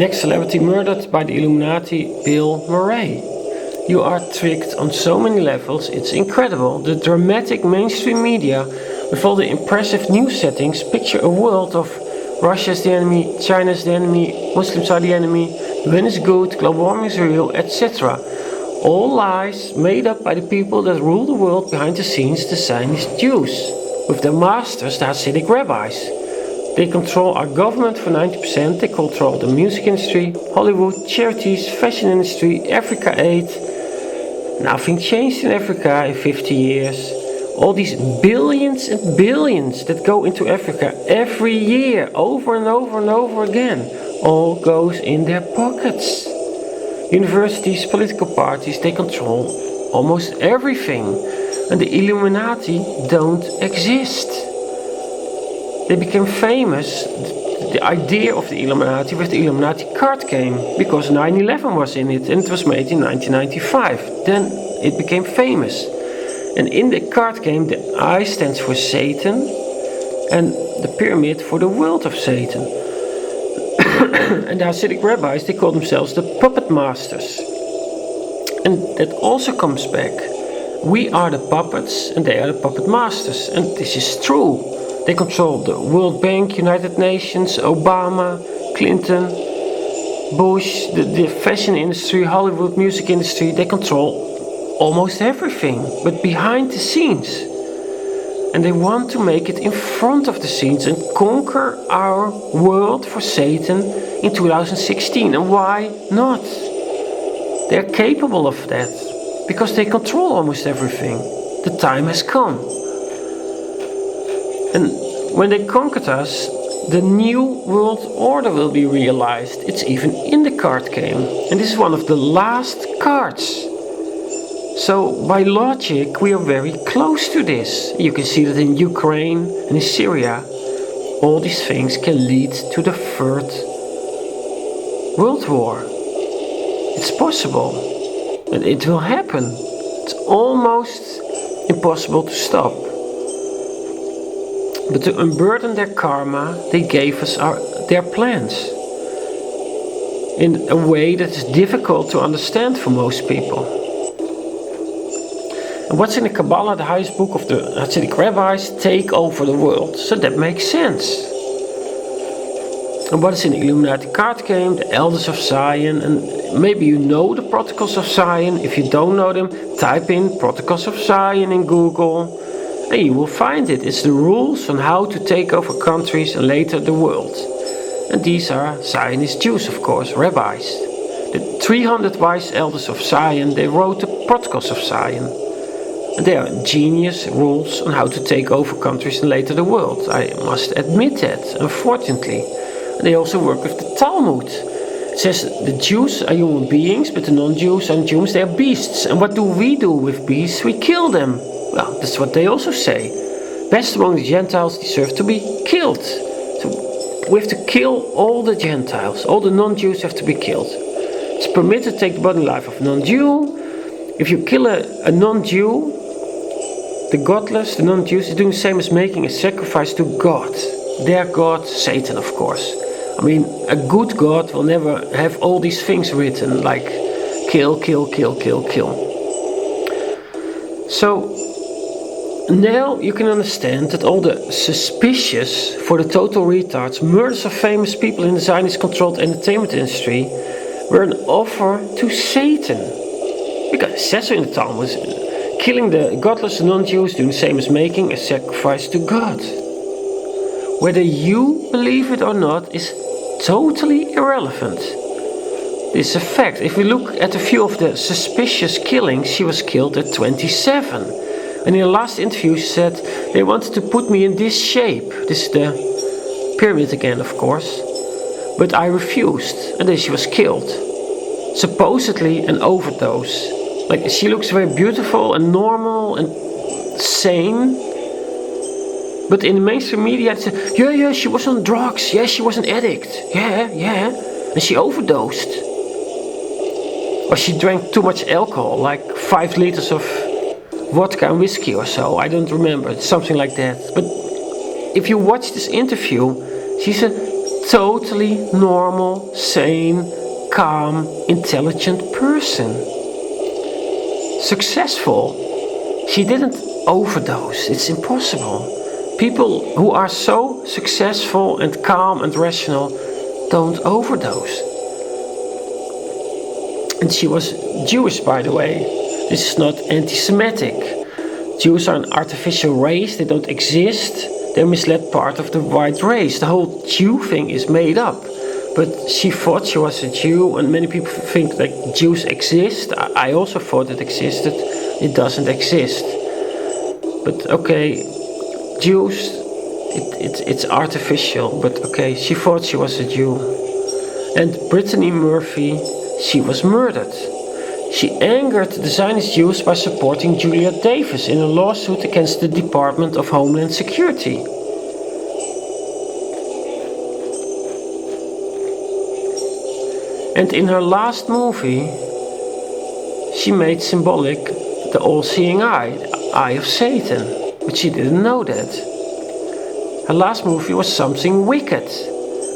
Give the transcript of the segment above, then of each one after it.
Next celebrity murdered by the Illuminati, Bill Murray. You are tricked on so many levels, it's incredible. The dramatic mainstream media, with all the impressive news settings, picture a world of Russia's the enemy, China's the enemy, Muslims are the enemy, the wind is good, global warming is real, etc. All lies made up by the people that rule the world behind the scenes, the Zionist Jews, with their masters, the Hasidic rabbis. They control our government for 90%, they control the music industry, Hollywood, charities, fashion industry, Africa aid. Nothing changed in Africa in 50 years. All these billions and billions that go into Africa every year, over and over and over again, all goes in their pockets. Universities, political parties, they control almost everything. And the Illuminati don't exist. They became famous, the idea of the Illuminati, with the Illuminati card game, because 9/11 was in it, and it was made in 1995. Then it became famous. And in the card game, the I stands for Satan, and the pyramid for the world of Satan. And the Hasidic rabbis, they call themselves the puppet masters. And that also comes back. We are the puppets, and they are the puppet masters. And this is true. They control the World Bank, United Nations, Obama, Clinton, Bush, the fashion industry, Hollywood music industry. They control almost everything, but behind the scenes. And they want to make it in front of the scenes and conquer our world for Satan in 2016. And why not? They're capable of that, because they control almost everything. The time has come. And when they conquered us, the new world order will be realized. It's even in the card game. And this is one of the last cards. So by logic, we are very close to this. You can see that in Ukraine and in Syria, all these things can lead to the Third World War. It's possible, and it will happen. It's almost impossible to stop. But to unburden their karma, they gave us their plans in a way that is difficult to understand for most people. And what's in the Kabbalah, the highest book of the Hasidic rabbis, take over the world. So that makes sense. And what is in the Illuminati card game, the Elders of Zion, and maybe you know the Protocols of Zion. If you don't know them, type in Protocols of Zion in Google, and you will find it. It's the rules on how to take over countries and later the world. And these are Zionist Jews, of course, rabbis. The 300 wise Elders of Zion, they wrote the Protocols of Zion. And they are genius rules on how to take over countries and later the world. I must admit that, unfortunately. And they also work with the Talmud. It says the Jews are human beings, but the non-Jews and Jews, they are beasts. And what do we do with beasts? We kill them. Well, that's what they also say. Best among the Gentiles deserve to be killed. So we have to kill all the Gentiles. All the non-Jews have to be killed. It's permitted to take the body life of a non-Jew. If you kill a non-Jew, the godless, the non-Jews, is doing the same as making a sacrifice to God. Their God, Satan, of course. I mean, a good God will never have all these things written, like kill, kill, kill, kill, kill. So, now you can understand that all the suspicious, for the total retards, murders of famous people in the Zionist-controlled entertainment industry were an offer to Satan. Because it says so in the Talmud, killing the godless non-Jews doing the same as making a sacrifice to God. Whether you believe it or not is totally irrelevant. This is a fact. If we look at a few of the suspicious killings, she was killed at 27. And in the last interview she said, they wanted to put me in this shape. This is the pyramid again, of course. But I refused, and then she was killed. Supposedly an overdose. Like, she looks very beautiful and normal and sane. But in the mainstream media, they say, yeah, she was on drugs. Yeah, she was an addict. Yeah. And she overdosed. Or she drank too much alcohol, like 5 liters of vodka and whiskey or so. I don't remember. It's something like that. But if you watch this interview, she's a totally normal, sane, calm, intelligent person. Successful. She didn't overdose. It's impossible. People who are so successful and calm and rational don't overdose. And she was Jewish, by the way. This is not anti-Semitic. Jews are an artificial race. They don't exist. They're misled part of the white race. The whole Jew thing is made up. But she thought she was a Jew, and many people think that Jews exist. I also thought it existed. It doesn't exist. But okay, Jews, it's artificial. But okay, she thought she was a Jew. And Brittany Murphy, she was murdered. She angered the Zionist Jews by supporting Julia Davis in a lawsuit against the Department of Homeland Security. And in her last movie, she made symbolic the all-seeing eye of Satan, but she didn't know that. Her last movie was Something Wicked,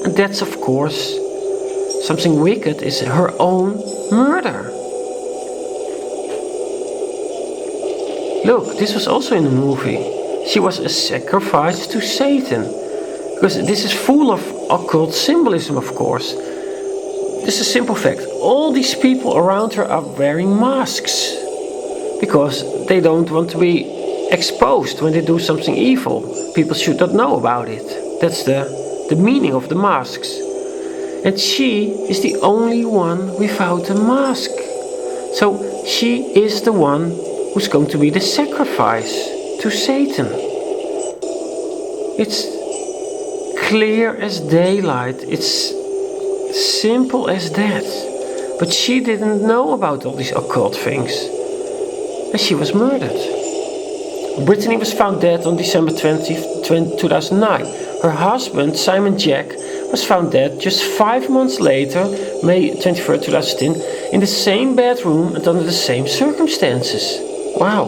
and that's of course, Something Wicked is her own murder. Look, this was also in the movie. She was a sacrifice to Satan. Because this is full of occult symbolism, of course. This is a simple fact. All these people around her are wearing masks. Because they don't want to be exposed when they do something evil. People should not know about it. That's the meaning of the masks. And she is the only one without a mask. So she is the one who's going to be the sacrifice to Satan. It's clear as daylight. It's simple as that. But she didn't know about all these occult things. And she was murdered. Brittany was found dead on December 20th, 2009. Her husband, Simon Jack, was found dead just 5 months later, May 23rd, 2010, in the same bedroom and under the same circumstances. Wow.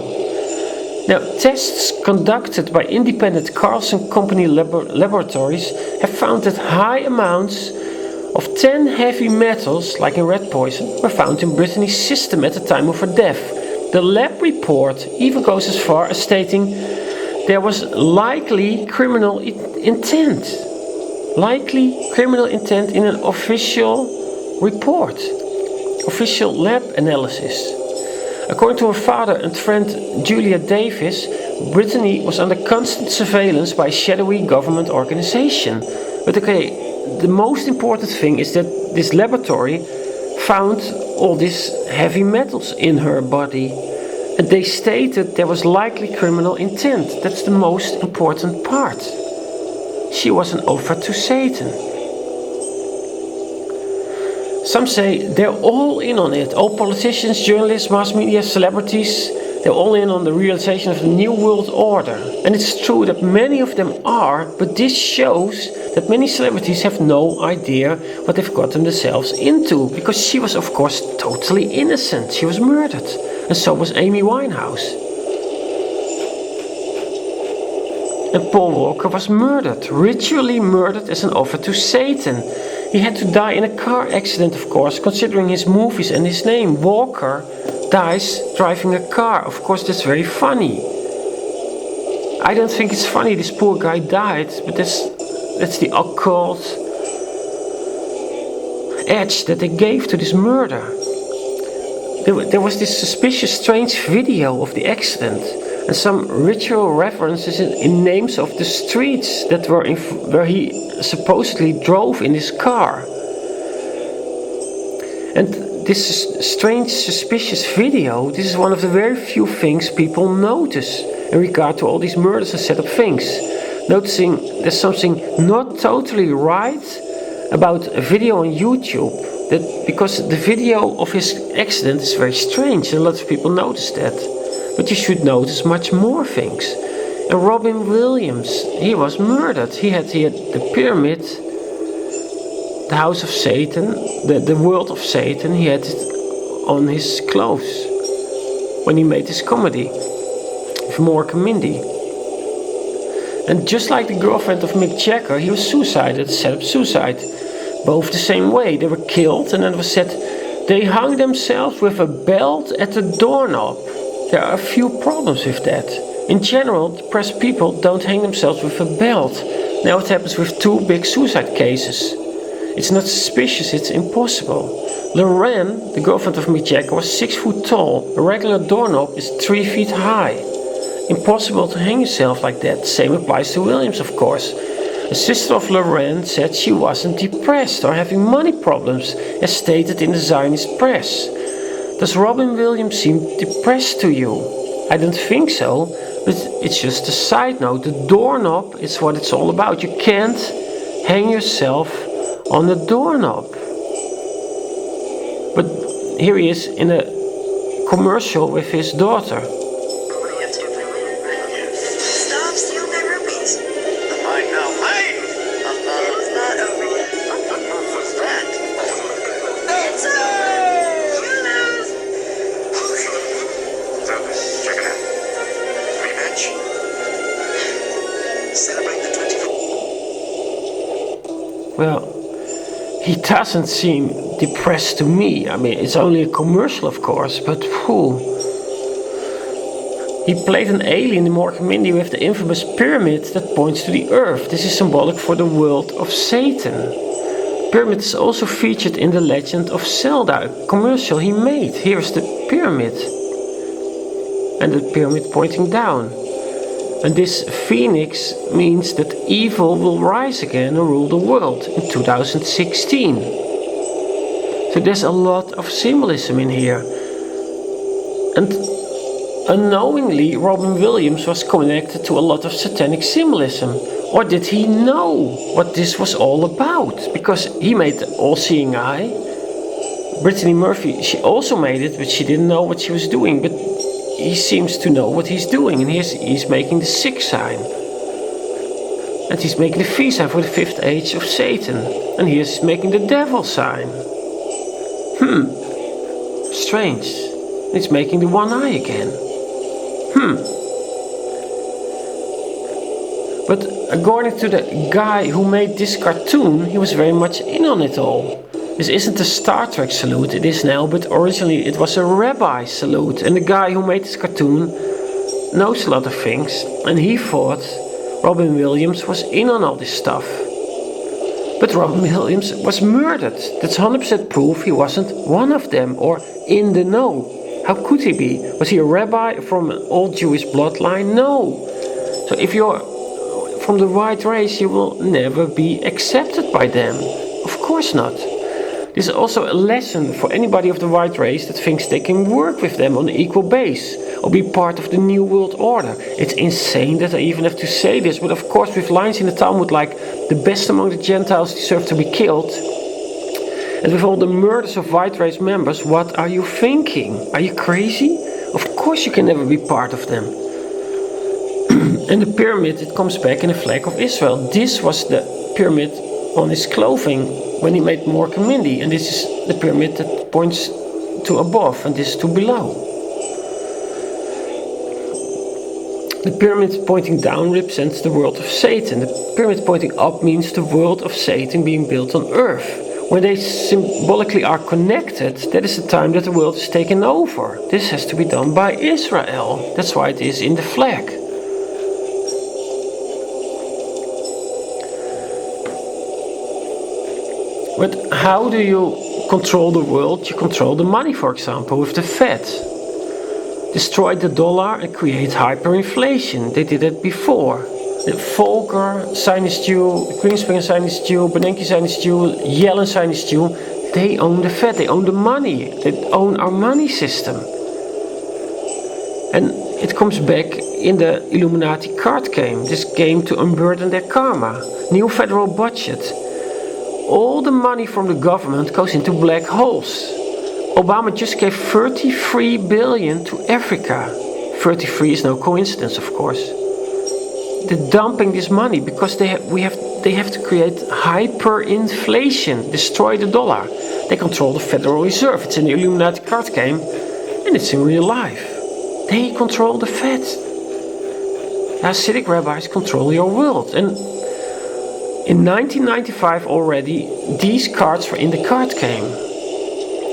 Now, tests conducted by independent Carlson Company laboratories have found that high amounts of 10 heavy metals, like in rat poison, were found in Brittany's system at the time of her death. The lab report even goes as far as stating there was likely criminal intent. Likely criminal intent in an official report. Official lab analysis. According to her father and friend Julia Davis, Brittany was under constant surveillance by a shadowy government organization. But okay, the most important thing is that this laboratory found all these heavy metals in her body. And they stated there was likely criminal intent. That's the most important part. She was an offer to Satan. Some say they're all in on it. All politicians, journalists, mass media, celebrities, they're all in on the realization of the new world order. And it's true that many of them are, but this shows that many celebrities have no idea what they've gotten themselves into. Because she was, of course, totally innocent. She was murdered. And so was Amy Winehouse. And Paul Walker was murdered, ritually murdered as an offer to Satan. He had to die in a car accident, of course, considering his movies and his name. Walker dies driving a car. Of course, that's very funny. I don't think it's funny this poor guy died, but that's the occult edge that they gave to this murder. There was this suspicious, strange video of the accident and some ritual references in names of the streets that were where he supposedly drove in his car. And this strange, suspicious video, this is one of the very few things people notice in regard to all these murders and set up things. Noticing there's something not totally right about a video on YouTube. That because the video of his accident is very strange and a lot of people notice that. But you should notice much more things. And Robin Williams, he was murdered. He had the pyramid, the house of Satan, the world of Satan, he had it on his clothes when he made his comedy with Mork and Mindy. And just like the girlfriend of Mick Jagger, he was suicided, set up suicide. Both the same way. They were killed, and then it was said they hung themselves with a belt at the doorknob. There are a few problems with that. In general, depressed people don't hang themselves with a belt. Now it happens with 2 big suicide cases. It's not suspicious, it's impossible. Lorraine, the girlfriend of Mick Jagger, was 6 foot tall. A regular doorknob is 3 feet high. Impossible to hang yourself like that. Same applies to Williams, of course. A sister of Lorraine said she wasn't depressed or having money problems, as stated in the Zionist press. Does Robin Williams seem depressed to you? I don't think so, but it's just a side note. The doorknob is what it's all about. You can't hang yourself on the doorknob. But here he is in a commercial with his daughter. Well, he doesn't seem depressed to me. I mean, it's only a commercial, of course, but whew. He played an alien in Morgan Mindy with the infamous pyramid that points to the earth. This is symbolic for the world of Satan. Pyramid is also featured in The Legend of Zelda, a commercial he made. Here's the pyramid. And the pyramid pointing down. And this phoenix means that evil will rise again and rule the world in 2016. So there's a lot of symbolism in here. And unknowingly, Robin Williams was connected to a lot of satanic symbolism. Or did he know what this was all about? Because he made the all-seeing eye. Brittany Murphy, she also made it, but she didn't know what she was doing. But he seems to know what he's doing, and he's making the 6 sign. And he's making the 3 sign for the 5th age of Satan. And he's making the devil sign. Strange. He's making the 1 eye again. But according to the guy who made this cartoon, he was very much in on it all. This isn't a Star Trek salute, it is now, but originally it was a rabbi salute. And the guy who made this cartoon knows a lot of things. And he thought Robin Williams was in on all this stuff. But Robin Williams was murdered. That's 100% proof he wasn't one of them or in the know. How could he be? Was he a rabbi from an old Jewish bloodline? No. So if you're from the white race, you will never be accepted by them. Of course not. This is also a lesson for anybody of the white race that thinks they can work with them on an equal base or be part of the new world order. It's insane that I even have to say this, but of course with lines in the Talmud like the best among the Gentiles deserve to be killed, and with all the murders of white race members, what are you thinking? Are you crazy? Of course you can never be part of them. And the pyramid, it comes back in the flag of Israel. This was the pyramid on his clothing when he made Morgan Mindy, and this is the pyramid that points to above, and this to below. The pyramid pointing down represents the world of Satan. The pyramid pointing up means the world of Satan being built on earth. When they symbolically are connected, that is the time that the world is taken over. This has to be done by Israel. That's why it is in the flag. But how do you control the world? You control the money, for example, with the Fed. Destroy the dollar and create hyperinflation. They did it before. The Volcker, Zionist Jew, Greenspan Zionist Jew, Bernanke Zionist Jew, Yellen Zionist Jew, they own the Fed, they own the money, they own our money system. And it comes back in the Illuminati card game, this game to unburden their karma. New federal budget. All the money from the government goes into black holes. Obama just gave 33 billion to Africa. 33 is no coincidence, of course. They're dumping this money because they have to create hyperinflation, destroy the dollar. They control the Federal Reserve. It's in the Illuminati card game, and it's in real life. They control the Fed. Hasidic rabbis control your world. And in 1995 already, these cards were in the card game.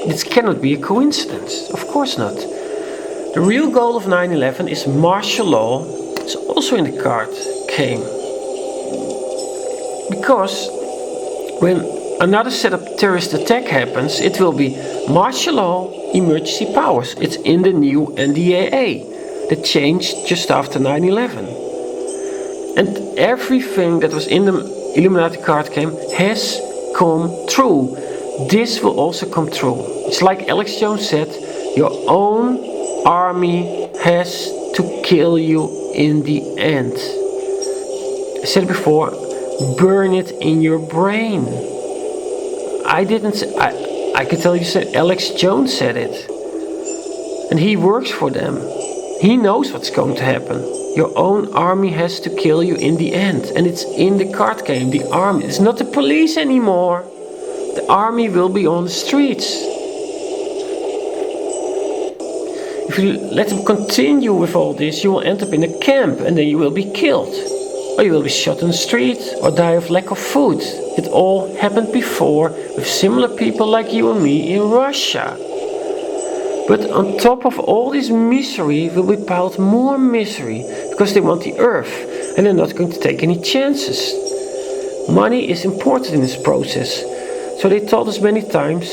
This cannot be a coincidence. Of course not. The real goal of 9/11 is martial law. It's also in the card game. Because when another set of terrorist attack happens, it will be martial law, emergency powers. It's in the new NDAA that changed just after 9/11. And everything that was in the Illuminati card game has come true. This will also come true. It's like Alex Jones said, your own army has to kill you in the end. I said it before, burn it in your brain. I didn't say, I can tell you said Alex Jones said it. And he works for them. He knows what's going to happen. Your own army has to kill you in the end. And it's in the card game, the army. It's not the police anymore. The army will be on the streets. If you let them continue with all this, you will end up in a camp and then you will be killed. Or you will be shot in the street or die of lack of food. It all happened before with similar people like you and me in Russia. But on top of all this misery will be piled more misery because they want the earth and they're not going to take any chances. Money is important in this process. So they told us many times,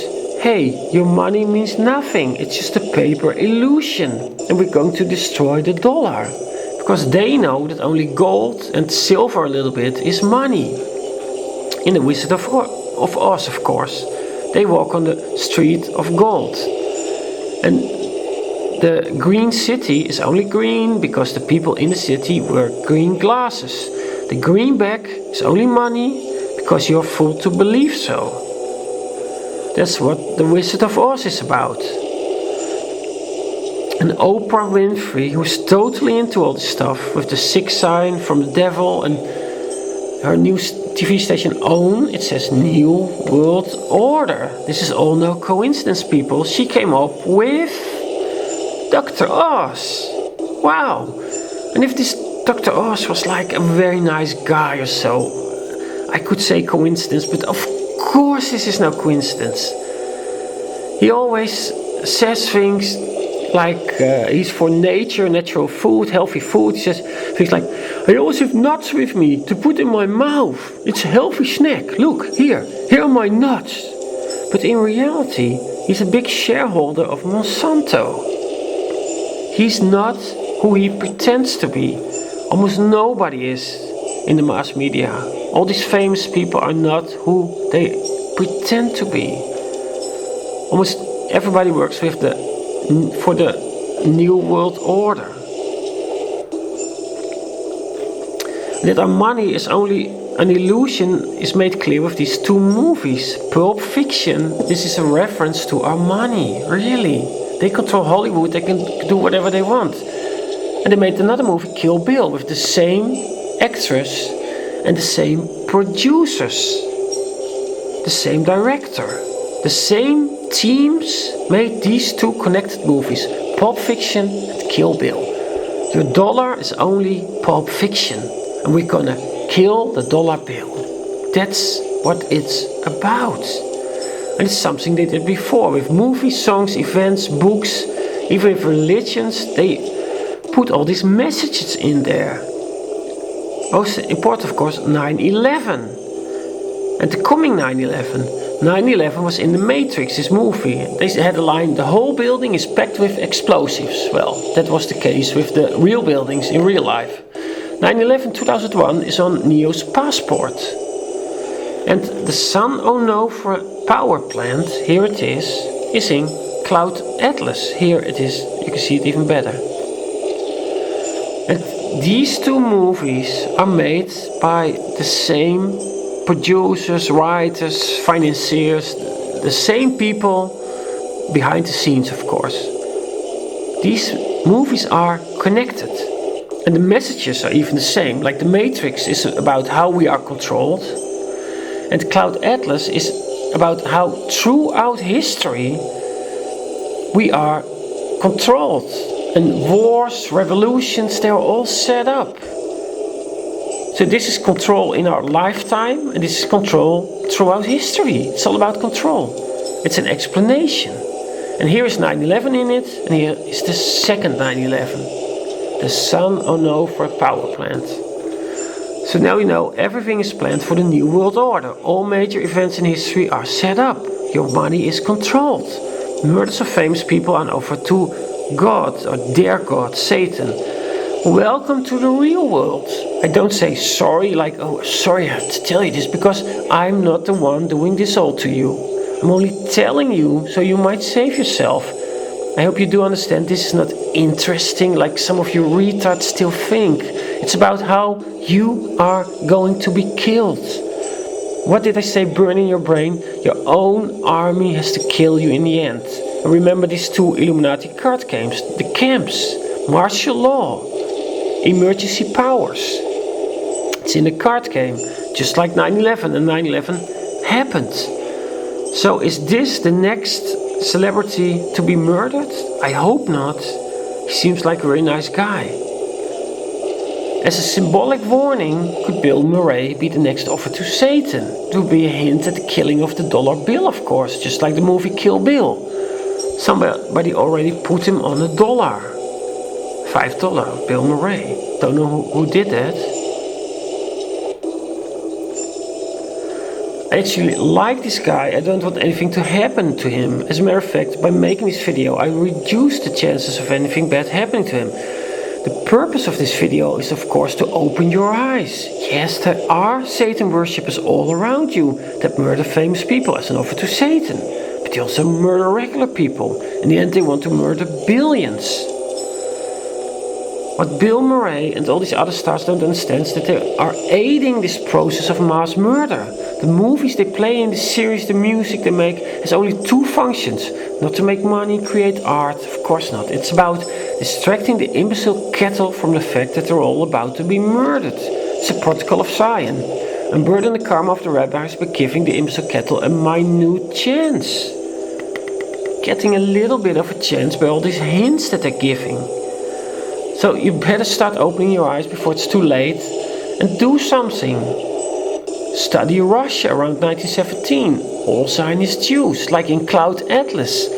hey, your money means nothing. It's just a paper illusion. And we're going to destroy the dollar. Because they know that only gold and silver a little bit is money. In the Wizard of Oz, of course. They walk on the street of gold. And the green city is only green because the people in the city wear green glasses. The greenback is only money because you're fool to believe so. That's what the Wizard of Oz is about. And Oprah Winfrey, who's totally into all this stuff, with the 6 sign from the devil and her new TV station OWN, it says New World Order. This is all no coincidence, people. She came up with Dr. Oz. Wow. And if this Dr. Oz was like a very nice guy or so, I could say coincidence, but of course this is no coincidence. He always says things like he's for nature, natural food, healthy food. He says things like, I always have nuts with me to put in my mouth. It's a healthy snack. Look, here are my nuts. But in reality, he's a big shareholder of Monsanto. He's not who he pretends to be. Almost nobody is in the mass media. All these famous people are not who they pretend to be. Almost everybody works for the New World Order. That our money is only an illusion is made clear with these 2 movies. Pulp Fiction, this is a reference to our money, really. They control Hollywood, they can do whatever they want. And they made another movie, Kill Bill, with the same actress and the same producers. The same director. The same teams made these 2 connected movies, Pulp Fiction and Kill Bill. Your dollar is only Pulp Fiction, and we're gonna kill the dollar bill. That's what it's about. And it's something they did before with movies, songs, events, books, even with religions. They put all these messages in there. Most important, of course, 9/11. And the coming 9/11. 9/11 was in The Matrix, this movie. They had a line, the whole building is packed with explosives. Well, that was the case with the real buildings in real life. 9/11 2001 is on Neo's passport. And the Sun Oh No for power plant, here it is in Cloud Atlas. Here it is, you can see it even better. And these 2 movies are made by the same producers, writers, financiers, the same people behind the scenes, of course. These movies are connected. And the messages are even the same. Like The Matrix is about how we are controlled. And Cloud Atlas is about how throughout history we are controlled. And wars, revolutions, they are all set up. So this is control in our lifetime, and this is control throughout history. It's all about control. It's an explanation. And here is 9/11 in it, and here is the second 9/11. The San Onofre power plant. So now you know everything is planned for the New World Order. All major events in history are set up. Your money is controlled. Murders of famous people are offered to God, or their God, Satan. Welcome to the real world. I don't say sorry like, oh, sorry I have to tell you this, because I'm not the one doing this all to you. I'm only telling you so you might save yourself. I hope you do understand this is not interesting like some of you retards still think. It's about how you are going to be killed. What did I say burn in your brain? Your own army has to kill you in the end. And remember these two Illuminati card games, the camps, martial law, emergency powers. It's in the card game, just like 9/11, and 9/11 happened. So is this the next celebrity to be murdered? I hope not. He seems like a very nice guy. As a symbolic warning, could Bill Murray be the next offer to Satan? It would be a hint at the killing of the dollar bill, of course, just like the movie Kill Bill. Somebody already put him on $1. $5, Bill Murray. Don't know who did that. I actually like this guy. I don't want anything to happen to him. As a matter of fact, by making this video, I reduce the chances of anything bad happening to him. The purpose of this video is, of course, to open your eyes. Yes, there are Satan worshippers all around you that murder famous people as an offer to Satan. But they also murder regular people. In the end, they want to murder billions. What Bill Murray and all these other stars don't understand is that they are aiding this process of mass murder. The movies they play in the series, the music they make, has only two functions. Not to make money, create art, of course not. It's about distracting the imbecile cattle from the fact that they're all about to be murdered. It's a protocol of Zion. And burden the karma of the rabbis by giving the imbecile cattle a minute chance. Getting a little bit of a chance by all these hints that they're giving. So you better start opening your eyes before it's too late and do something. Study Russia around 1917. All Zionist Jews, like in Cloud Atlas.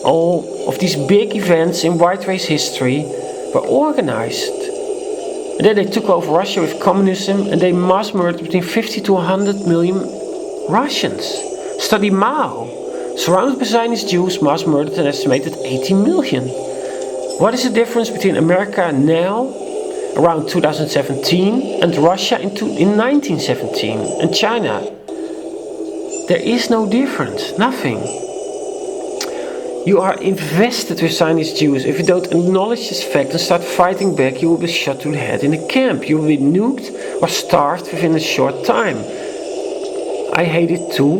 All of these big events in white race history were organized. And then they took over Russia with communism and they mass murdered between 50 to 100 million Russians. Study Mao. Surrounded by Zionist Jews, mass murdered an estimated 80 million. What is the difference between America now, around 2017, and Russia in 1917, and China? There is no difference, nothing. You are invested with Zionist Jews. If you don't acknowledge this fact and start fighting back, you will be shot to the head in a camp. You will be nuked or starved within a short time. I hate it too,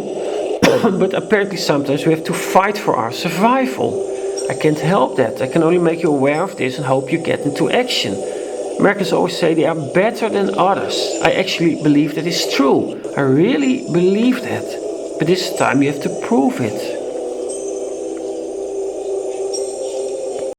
but apparently sometimes we have to fight for our survival. I can't help that. I can only make you aware of this and hope you get into action. Americans always say they are better than others. I actually believe that is true. I really believe that. But this time you have to prove it.